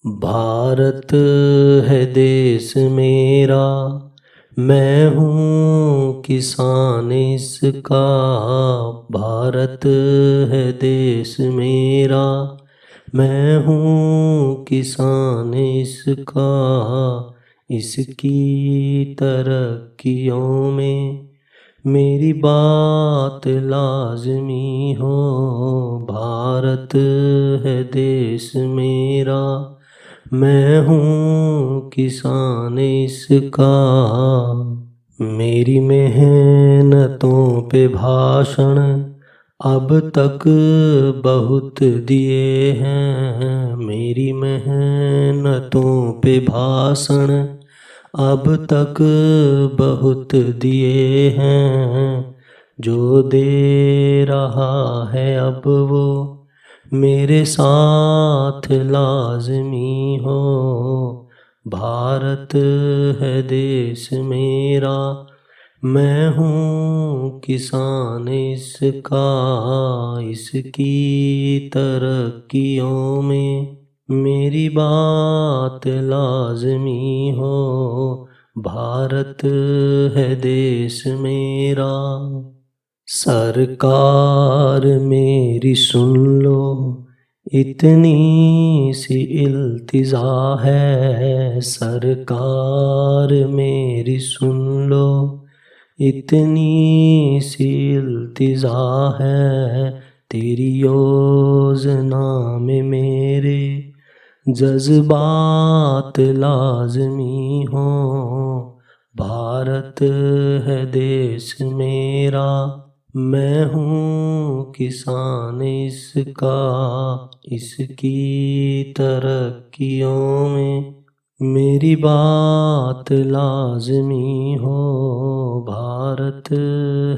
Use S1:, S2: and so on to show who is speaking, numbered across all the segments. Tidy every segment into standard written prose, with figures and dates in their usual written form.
S1: भारत है देश मेरा, मैं हूँ किसान इसका। भारत है देश मेरा, मैं हूँ किसान इसका। इसकी तरक्कियों में मेरी बात लाज़मी हो। भारत है देश मेरा, मैं हूँ किसान इसका। मेरी मेहनतों पे भाषण अब तक बहुत दिए हैं। मेरी मेहनतों पे भाषण अब तक बहुत दिए हैं। जो दे रहा है अब वो मेरे साथ लाज़मी हो। भारत है देश मेरा, मैं हूँ किसान इसका। इसकी तरक्कियों में मेरी बात लाज़मी हो। भारत है देश मेरा। सरकार मेरी सुन लो, इतनी सी इल्तिजा है। सरकार मेरी सुन लो, इतनी सी इल्तिजा है। तेरी योजना में मेरे जज्बात लाज़मी हो। भारत है देश मेरा, मैं हूँ किसान इसका। इसकी तरक्कियों में मेरी बात लाज़मी हो। भारत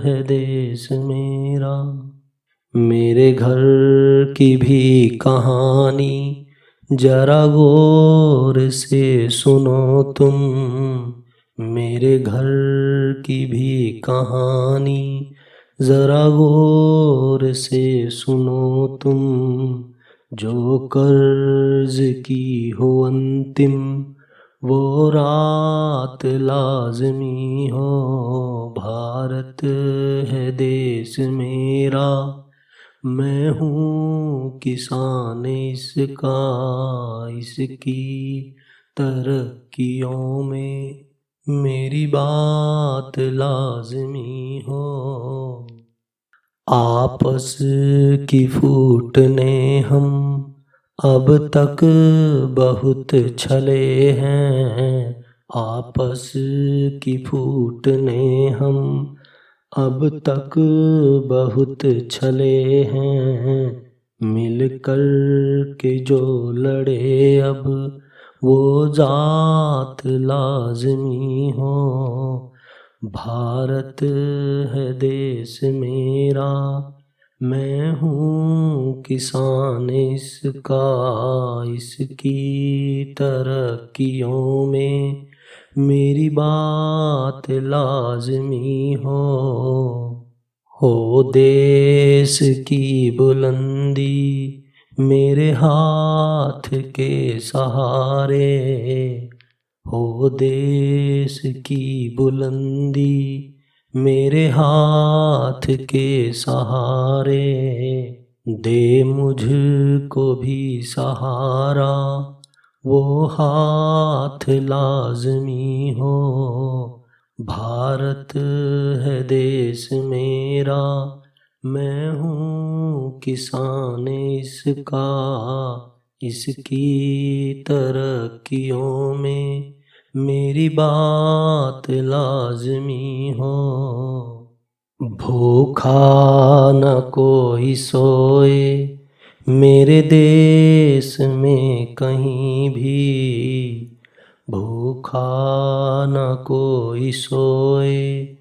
S1: है देश मेरा। मेरे घर की भी कहानी जरा गौर से सुनो तुम। मेरे घर की भी कहानी जरा गौर से सुनो तुम। जो कर्ज की हो अंतिम वो रात लाज़मी हो। भारत है देश मेरा, मैं हूँ किसान इसका। इसकी तरक्कियों में मेरी बात लाज़मी हो। आपस की फूट ने हम अब तक बहुत छले हैं। आपस की फूट ने हम अब तक बहुत छले हैं। मिलकर के जो लड़े अब वो जात लाज़मी हो। भारत है देश मेरा, मैं हूँ किसान इसका। इसकी तरक्कियों में मेरी बात लाज़मी हो देश की बुलंदी मेरे हाथ के सहारे। हो देश की बुलंदी मेरे हाथ के सहारे। दे मुझको भी सहारा, वो हाथ लाज़मी हो। भारत है देश मेरा, मैं हूँ किसान इसका। इसकी तरक्कियों में मेरी बात लाज़मी हो। भूखा न कोई सोए मेरे देश में कहीं भी। भूखा न कोई सोए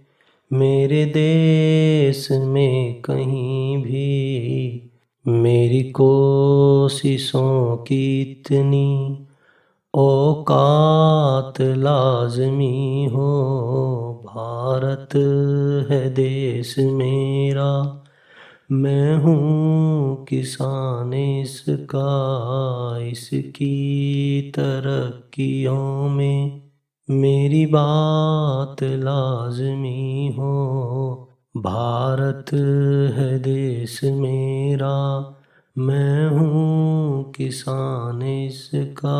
S1: मेरे देश में कहीं भी। मेरी कोशिशों की इतनी औकात लाज़मी हो। भारत है देश मेरा, मैं हूँ किसान इसका, इसकी तरक्कियों में मेरी बात लाज़मी हो। भारत है देश मेरा, मैं हूँ किसान इसका।